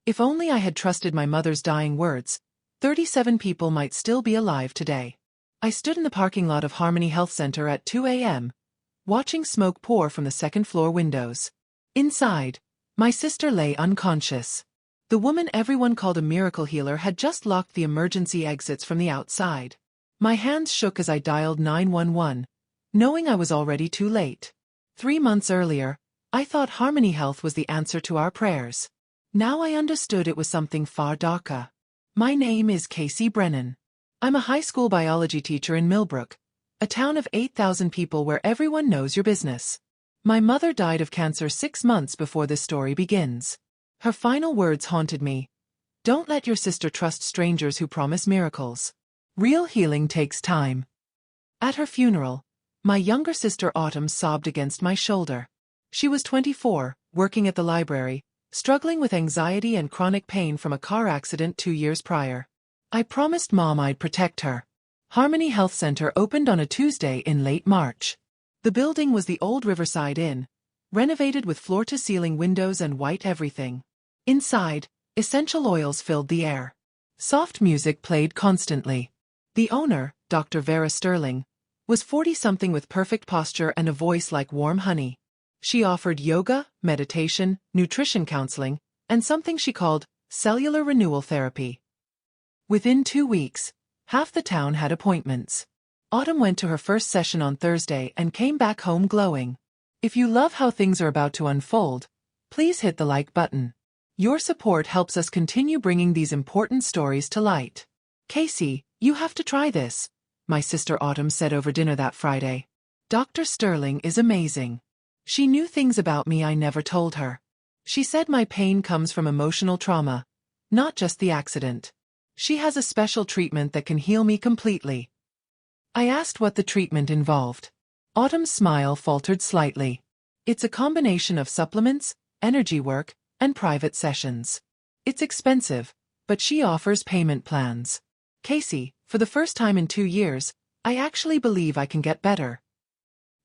If only I had trusted my mother's dying words, 37 people might still be alive today. I stood in the parking lot of Harmony Health Center at 2 a.m., watching smoke pour from the second-floor windows. Inside, my sister lay unconscious. The woman everyone called a miracle healer had just locked the emergency exits from the outside. My hands shook as I dialed 911, knowing I was already too late. 3 months earlier, I thought Harmony Health was the answer to our prayers. Now I understood it was something far darker. My name is Casey Brennan. I'm a high school biology teacher in Millbrook, a town of 8,000 people where everyone knows your business. My mother died of cancer 6 months before this story begins. Her final words haunted me. Don't let your sister trust strangers who promise miracles. Real healing takes time. At her funeral, my younger sister Autumn sobbed against my shoulder. She was 24, working at the library, struggling with anxiety and chronic pain from a car accident 2 years prior. I promised Mom I'd protect her. Harmony Health Center opened on a Tuesday in late March. The building was the old Riverside Inn, renovated with floor-to-ceiling windows and white everything. Inside, essential oils filled the air. Soft music played constantly. The owner, Dr. Vera Sterling, was 40-something with perfect posture and a voice like warm honey. She offered yoga, meditation, nutrition counseling, and something she called cellular renewal therapy. Within 2 weeks, half the town had appointments. Autumn went to her first session on Thursday and came back home glowing. If you love how things are about to unfold, please hit the like button. Your support helps us continue bringing these important stories to light. Casey, you have to try this, my sister Autumn said over dinner that Friday. Dr. Sterling is amazing. She knew things about me I never told her. She said my pain comes from emotional trauma, not just the accident. She has a special treatment that can heal me completely. I asked what the treatment involved. Autumn's smile faltered slightly. It's a combination of supplements, energy work, and private sessions. It's expensive, but she offers payment plans. Casey, for the first time in 2 years, I actually believe I can get better.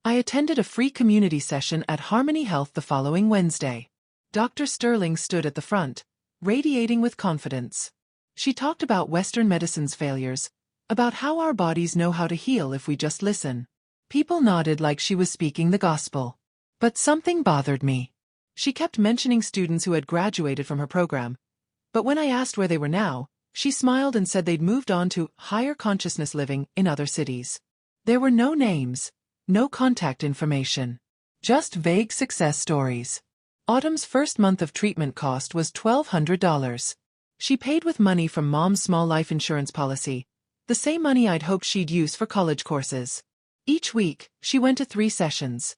I attended a free community session at Harmony Health the following Wednesday. Dr. Sterling stood at the front, radiating with confidence. She talked about Western medicine's failures, about how our bodies know how to heal if we just listen. People nodded like she was speaking the gospel. But something bothered me. She kept mentioning students who had graduated from her program. But when I asked where they were now, she smiled and said they'd moved on to higher consciousness living in other cities. There were no names, no contact information. Just vague success stories. Autumn's first month of treatment cost was $1,200. She paid with money from Mom's small life insurance policy, the same money I'd hoped she'd use for college courses. Each week, she went to 3 sessions.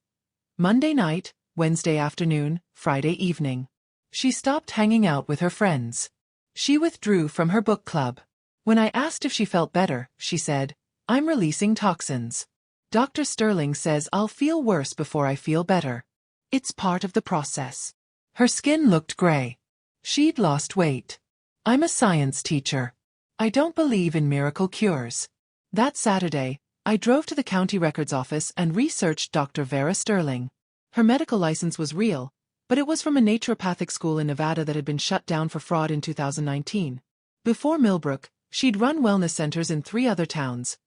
Monday night, Wednesday afternoon, Friday evening. She stopped hanging out with her friends. She withdrew from her book club. When I asked if she felt better, she said, "I'm releasing toxins. Dr. Sterling says I'll feel worse before I feel better. It's part of the process." Her skin looked gray. She'd lost weight. I'm a science teacher. I don't believe in miracle cures. That Saturday, I drove to the county records office and researched Dr. Vera Sterling. Her medical license was real, but it was from a naturopathic school in Nevada that had been shut down for fraud in 2019. Before Millbrook, she'd run wellness centers in 3 other towns,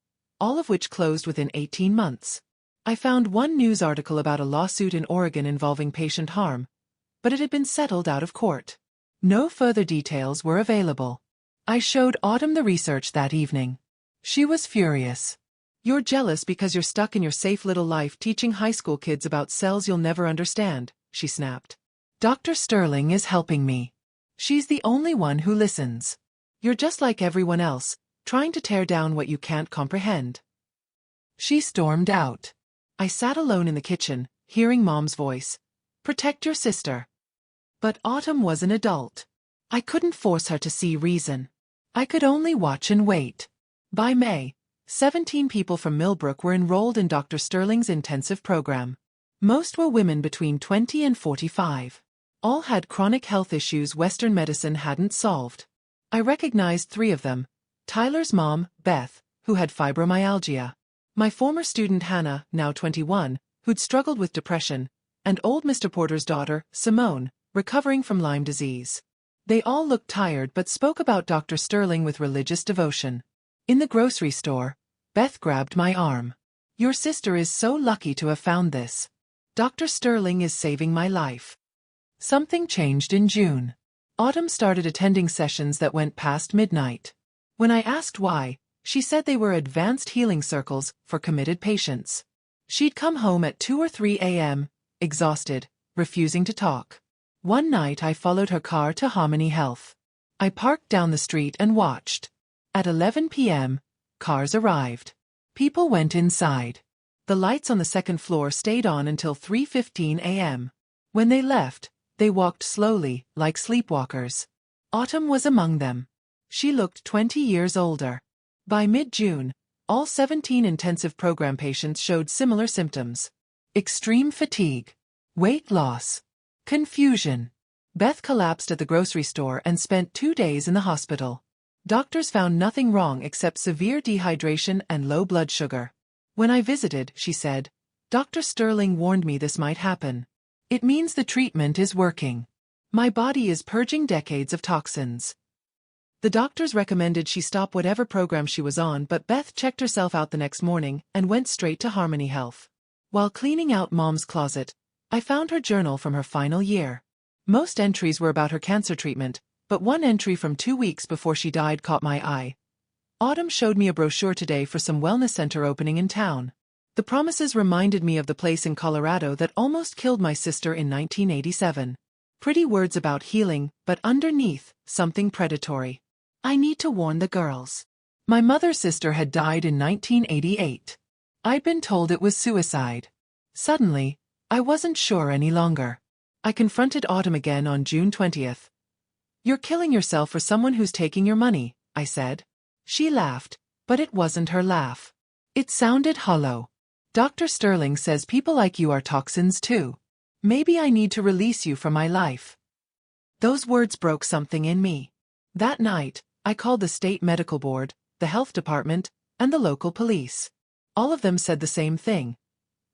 all of which closed within 18 months. I found one news article about a lawsuit in Oregon involving patient harm, but it had been settled out of court. No further details were available. I showed Autumn the research that evening. She was furious. "You're jealous because you're stuck in your safe little life teaching high school kids about cells you'll never understand," she snapped. "Dr. Sterling is helping me. She's the only one who listens. You're just like everyone else, trying to tear down what you can't comprehend." She stormed out. I sat alone in the kitchen, hearing Mom's voice. "Protect your sister." But Autumn was an adult. I couldn't force her to see reason. I could only watch and wait. By May, 17 people from Millbrook were enrolled in Dr. Sterling's intensive program. Most were women between 20 and 45. All had chronic health issues Western medicine hadn't solved. I recognized 3 of them: Tyler's mom, Beth, who had fibromyalgia; my former student Hannah, now 21, who'd struggled with depression; and old Mr. Porter's daughter, Simone, recovering from Lyme disease. They all looked tired but spoke about Dr. Sterling with religious devotion. In the grocery store, Beth grabbed my arm. "Your sister is so lucky to have found this. Dr. Sterling is saving my life." Something changed in June. Autumn started attending sessions that went past midnight. When I asked why, she said they were advanced healing circles for committed patients. She'd come home at 2 or 3 a.m., exhausted, refusing to talk. One night I followed her car to Harmony Health. I parked down the street and watched. At 11 p.m., cars arrived. People went inside. The lights on the second floor stayed on until 3:15 a.m. When they left, they walked slowly, like sleepwalkers. Autumn was among them. She looked 20 years older. By mid-June, all 17 intensive program patients showed similar symptoms: extreme fatigue, weight loss, confusion. Beth collapsed at the grocery store and spent 2 days in the hospital. Doctors found nothing wrong except severe dehydration and low blood sugar. When I visited, she said, "Dr. Sterling warned me this might happen. It means the treatment is working. My body is purging decades of toxins." The doctors recommended she stop whatever program she was on, but Beth checked herself out the next morning and went straight to Harmony Health. While cleaning out Mom's closet, I found her journal from her final year. Most entries were about her cancer treatment, but one entry from 2 weeks before she died caught my eye. Autumn showed me a brochure today for some wellness center opening in town. The promises reminded me of the place in Colorado that almost killed my sister in 1987. Pretty words about healing, but underneath, something predatory. I need to warn the girls. My mother's sister had died in 1988. I'd been told it was suicide. Suddenly, I wasn't sure any longer. I confronted Autumn again on June 20th. "You're killing yourself for someone who's taking your money," I said. She laughed, but it wasn't her laugh. It sounded hollow. "Dr. Sterling says people like you are toxins too. Maybe I need to release you from my life." Those words broke something in me. That night, I called the state medical board, the health department, and the local police. All of them said the same thing.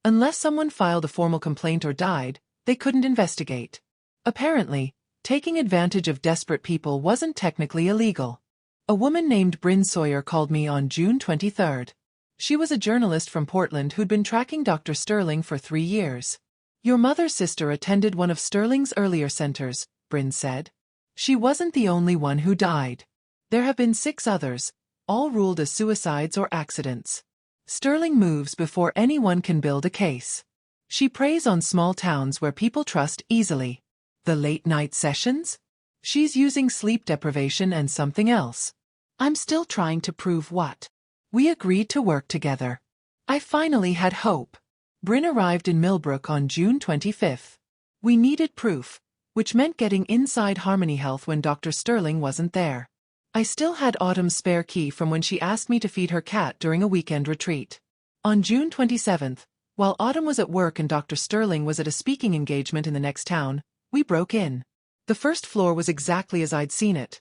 Unless someone filed a formal complaint or died, they couldn't investigate. Apparently, taking advantage of desperate people wasn't technically illegal. A woman named Bryn Sawyer called me on June 23rd. She was a journalist from Portland who'd been tracking Dr. Sterling for 3 years. "Your mother's sister attended one of Sterling's earlier centers," Bryn said. "She wasn't the only one who died. There have been 6 others, all ruled as suicides or accidents. Sterling moves before anyone can build a case. She preys on small towns where people trust easily. The late-night sessions? She's using sleep deprivation and something else. I'm still trying to prove what." We agreed to work together. I finally had hope. Bryn arrived in Millbrook on June 25th. We needed proof, which meant getting inside Harmony Health when Dr. Sterling wasn't there. I still had Autumn's spare key from when she asked me to feed her cat during a weekend retreat. On June 27th, while Autumn was at work and Dr. Sterling was at a speaking engagement in the next town, we broke in. The first floor was exactly as I'd seen it.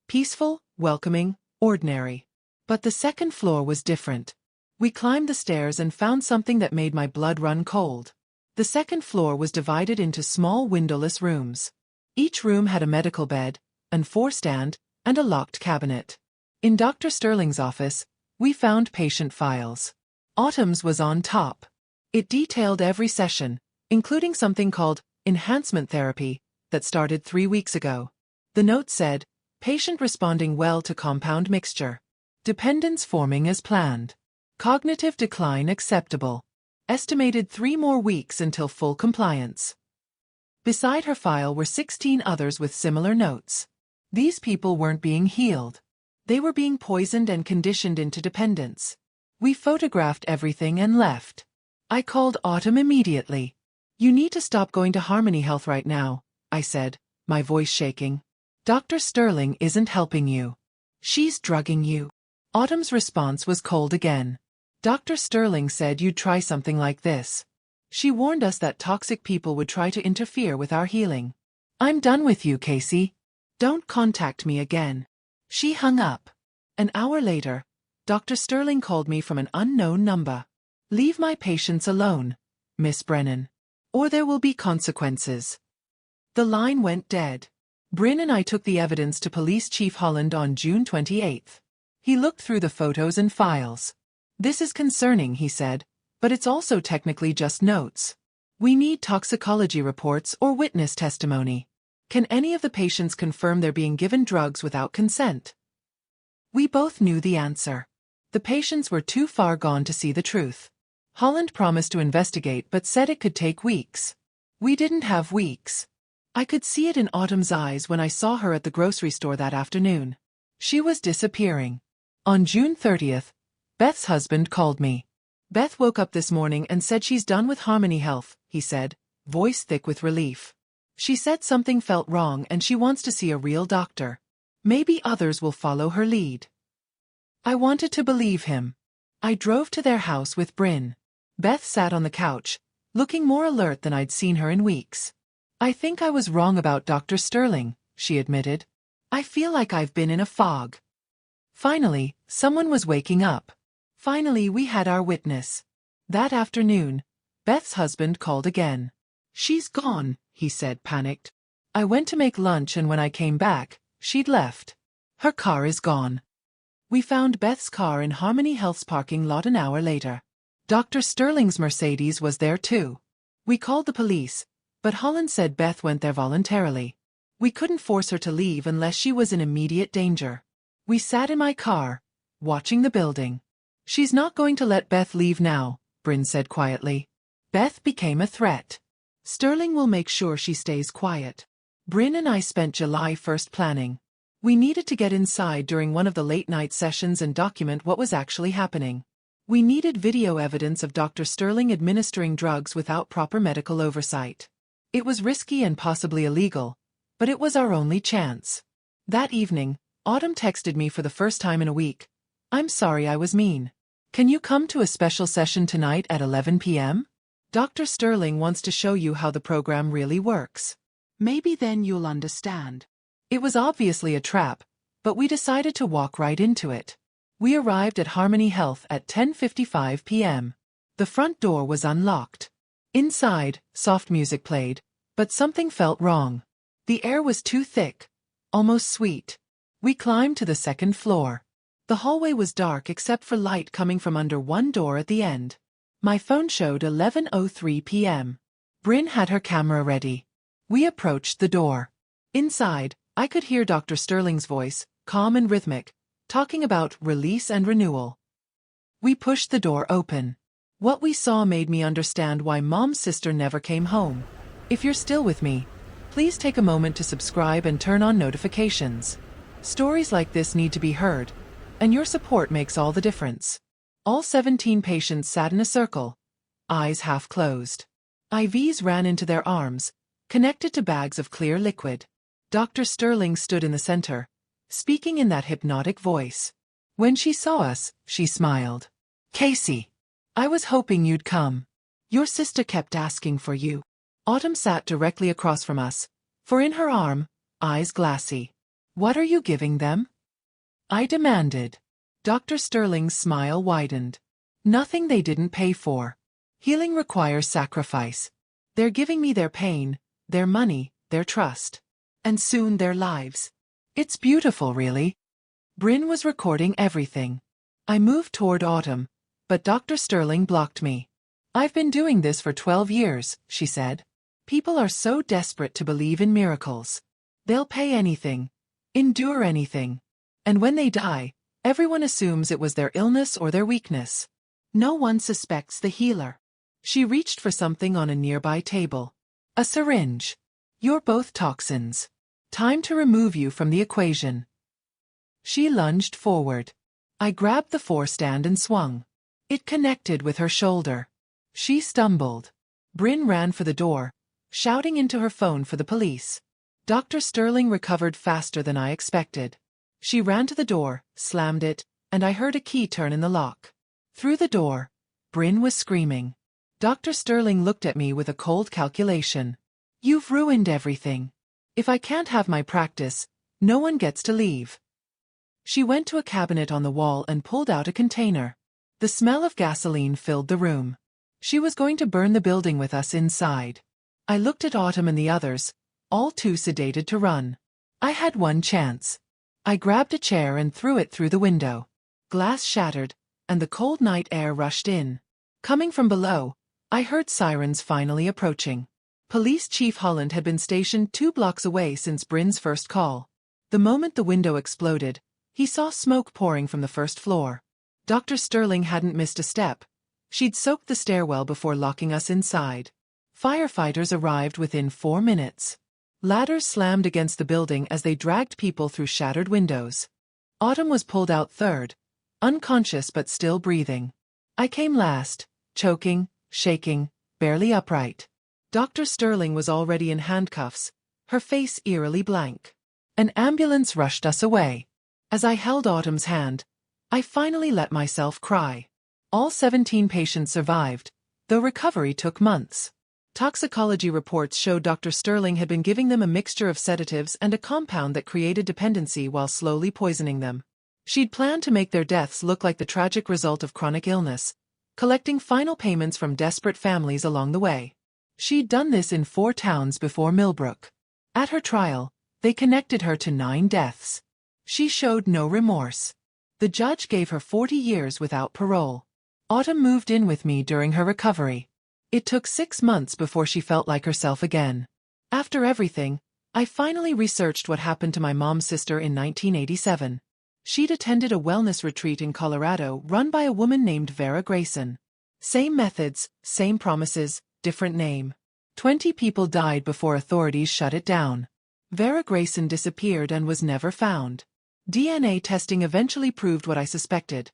Peaceful, welcoming, ordinary. But the second floor was different. We climbed the stairs and found something that made my blood run cold. The second floor was divided into small windowless rooms. Each room had a medical bed, an 4-stand, and a locked cabinet. In Dr. Sterling's office, we found patient files. Autumn's was on top. It detailed every session, including something called enhancement therapy, that started 3 weeks ago. The note said, "Patient responding well to compound mixture. Dependence forming as planned. Cognitive decline acceptable. Estimated 3 more weeks until full compliance." Beside her file were 16 others with similar notes. These people weren't being healed. They were being poisoned and conditioned into dependence. We photographed everything and left. I called Autumn immediately. "You need to stop going to Harmony Health right now," I said, my voice shaking. "Dr. Sterling isn't helping you. She's drugging you." Autumn's response was cold again. "Dr. Sterling said you'd try something like this. She warned us that toxic people would try to interfere with our healing. I'm done with you, Casey. Don't contact me again." She hung up. An hour later, Dr. Sterling called me from an unknown number. "Leave my patients alone, Miss Brennan, or there will be consequences." The line went dead. Bryn and I took the evidence to Police Chief Holland on June 28. He looked through the photos and files. "This is concerning," he said, "but it's also technically just notes. We need toxicology reports or witness testimony. Can any of the patients confirm they're being given drugs without consent?" We both knew the answer. The patients were too far gone to see the truth. Holland promised to investigate but said it could take weeks. We didn't have weeks. I could see it in Autumn's eyes when I saw her at the grocery store that afternoon. She was disappearing. On June 30th, Beth's husband called me. "Beth woke up this morning and said she's done with Harmony Health," he said, voice thick with relief. "She said something felt wrong and she wants to see a real doctor. Maybe others will follow her lead." I wanted to believe him. I drove to their house with Bryn. Beth sat on the couch, looking more alert than I'd seen her in weeks. "I think I was wrong about Dr. Sterling," she admitted. "I feel like I've been in a fog." Finally, someone was waking up. Finally, we had our witness. That afternoon, Beth's husband called again. "She's gone," he said, panicked. "I went to make lunch and when I came back, she'd left. Her car is gone." We found Beth's car in Harmony Health's parking lot an hour later. Dr. Sterling's Mercedes was there too. We called the police, but Holland said Beth went there voluntarily. We couldn't force her to leave unless she was in immediate danger. We sat in my car, watching the building. "She's not going to let Beth leave now," Bryn said quietly. Beth became a threat. "Sterling will make sure she stays quiet." Bryn and I spent July 1st planning. We needed to get inside during one of the late-night sessions and document what was actually happening. We needed video evidence of Dr. Sterling administering drugs without proper medical oversight. It was risky and possibly illegal, but it was our only chance. That evening, Autumn texted me for the first time in a week. "I'm sorry I was mean. Can you come to a special session tonight at 11 p.m.? Dr. Sterling wants to show you how the program really works. Maybe then you'll understand." It was obviously a trap, but we decided to walk right into it. We arrived at Harmony Health at 10:55 p.m. The front door was unlocked. Inside, soft music played, but something felt wrong. The air was too thick, almost sweet. We climbed to the second floor. The hallway was dark except for light coming from under one door at the end. My phone showed 11:03 p.m. Bryn had her camera ready. We approached the door. Inside, I could hear Dr. Sterling's voice, calm and rhythmic, talking about release and renewal. We pushed the door open. What we saw made me understand why Mom's sister never came home. If you're still with me, please take a moment to subscribe and turn on notifications. Stories like this need to be heard, and your support makes all the difference. All 17 patients sat in a circle, eyes half closed. IVs ran into their arms, connected to bags of clear liquid. Dr. Sterling stood in the center, speaking in that hypnotic voice. When she saw us, she smiled. "Casey, I was hoping you'd come. Your sister kept asking for you." Autumn sat directly across from us, for in her arm, eyes glassy. "What are you giving them?" I demanded. Dr. Sterling's smile widened. "Nothing they didn't pay for. Healing requires sacrifice. They're giving me their pain, their money, their trust. And soon their lives. It's beautiful, really." Bryn was recording everything. I moved toward Autumn, but Dr. Sterling blocked me. "I've been doing this for 12 years, she said. "People are so desperate to believe in miracles. They'll pay anything, endure anything. And when they die, everyone assumes it was their illness or their weakness. No one suspects the healer." She reached for something on a nearby table. "A syringe. You're both toxins. Time to remove you from the equation." She lunged forward. I grabbed the forestand and swung. It connected with her shoulder. She stumbled. Bryn ran for the door, shouting into her phone for the police. Dr. Sterling recovered faster than I expected. She ran to the door, slammed it, and I heard a key turn in the lock. Through the door, Bryn was screaming. Dr. Sterling looked at me with a cold calculation. "You've ruined everything. If I can't have my practice, no one gets to leave." She went to a cabinet on the wall and pulled out a container. The smell of gasoline filled the room. She was going to burn the building with us inside. I looked at Autumn and the others, all too sedated to run. I had one chance. I grabbed a chair and threw it through the window. Glass shattered, and the cold night air rushed in. Coming from below, I heard sirens finally approaching. Police Chief Holland had been stationed 2 blocks away since Bryn's first call. The moment the window exploded, he saw smoke pouring from the first floor. Dr. Sterling hadn't missed a step. She'd soaked the stairwell before locking us inside. Firefighters arrived within 4 minutes. Ladders slammed against the building as they dragged people through shattered windows. Autumn was pulled out third, unconscious but still breathing. I came last, choking, shaking, barely upright. Dr. Sterling was already in handcuffs, her face eerily blank. An ambulance rushed us away. As I held Autumn's hand, I finally let myself cry. All 17 patients survived, though recovery took months. Toxicology reports showed Dr. Sterling had been giving them a mixture of sedatives and a compound that created dependency while slowly poisoning them. She'd planned to make their deaths look like the tragic result of chronic illness, collecting final payments from desperate families along the way. She'd done this in 4 towns before Millbrook. At her trial, they connected her to 9 deaths. She showed no remorse. The judge gave her 40 years without parole. Autumn moved in with me during her recovery. It took 6 months before she felt like herself again. After everything, I finally researched what happened to my mom's sister in 1987. She'd attended a wellness retreat in Colorado run by a woman named Vera Grayson. Same methods, same promises, different name. 20 people died before authorities shut it down. Vera Grayson disappeared and was never found. DNA testing eventually proved what I suspected.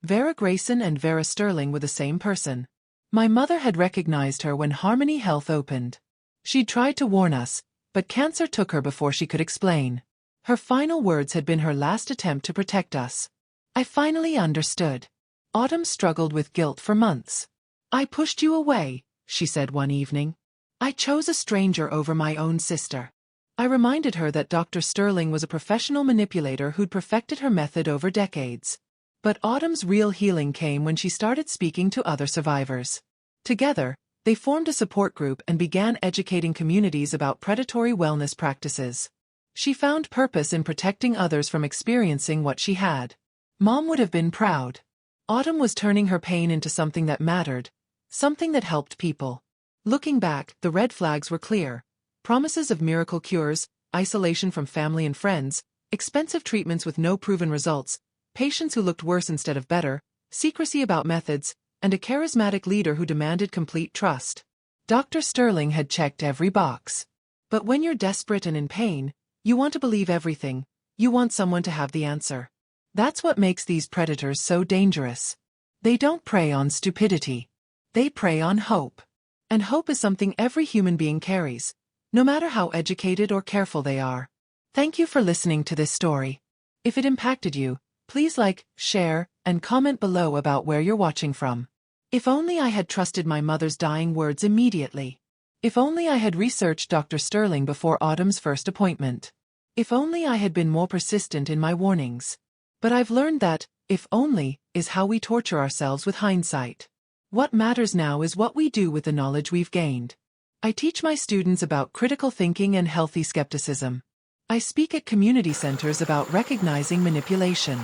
Vera Grayson and Vera Sterling were the same person. My mother had recognized her when Harmony Health opened. She'd tried to warn us, but cancer took her before she could explain. Her final words had been her last attempt to protect us. I finally understood. Autumn struggled with guilt for months. "I pushed you away," she said one evening. "I chose a stranger over my own sister." I reminded her that Dr. Sterling was a professional manipulator who'd perfected her method over decades. But Autumn's real healing came when she started speaking to other survivors. Together, they formed a support group and began educating communities about predatory wellness practices. She found purpose in protecting others from experiencing what she had. Mom would have been proud. Autumn was turning her pain into something that mattered, something that helped people. Looking back, the red flags were clear. Promises of miracle cures, isolation from family and friends, expensive treatments with no proven results, patients who looked worse instead of better, secrecy about methods, and a charismatic leader who demanded complete trust. Dr. Sterling had checked every box. But when you're desperate and in pain, you want to believe everything. You want someone to have the answer. That's what makes these predators so dangerous. They don't prey on stupidity. They prey on hope. And hope is something every human being carries, no matter how educated or careful they are. Thank you for listening to this story. If it impacted you, please like, share, and comment below about where you're watching from. If only I had trusted my mother's dying words immediately. If only I had researched Dr. Sterling before Autumn's first appointment. If only I had been more persistent in my warnings. But I've learned that, if only, is how we torture ourselves with hindsight. What matters now is what we do with the knowledge we've gained. I teach my students about critical thinking and healthy skepticism. I speak at community centers about recognizing manipulation.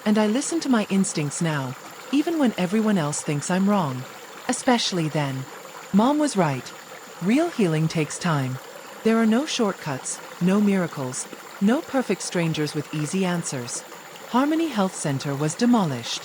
And I listen to my instincts now, even when everyone else thinks I'm wrong. Especially then. Mom was right. Real healing takes time. There are no shortcuts, no miracles, no perfect strangers with easy answers. Harmony Health Center was demolished.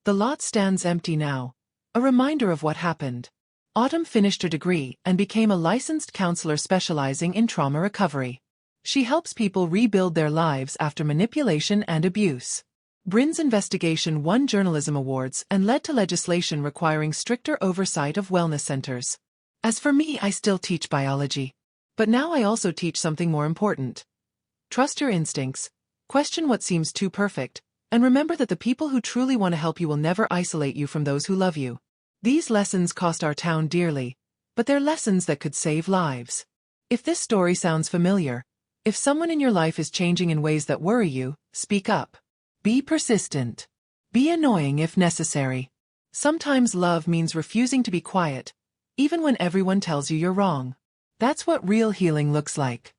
The lot stands empty now, a reminder of what happened. Autumn finished her degree and became a licensed counselor specializing in trauma recovery. She helps people rebuild their lives after manipulation and abuse. Bryn's investigation won journalism awards and led to legislation requiring stricter oversight of wellness centers. As for me, I still teach biology. But now I also teach something more important. Trust your instincts, question what seems too perfect, and remember that the people who truly want to help you will never isolate you from those who love you. These lessons cost our town dearly, but they're lessons that could save lives. If this story sounds familiar, if someone in your life is changing in ways that worry you, speak up. Be persistent. Be annoying if necessary. Sometimes love means refusing to be quiet, even when everyone tells you you're wrong. That's what real healing looks like.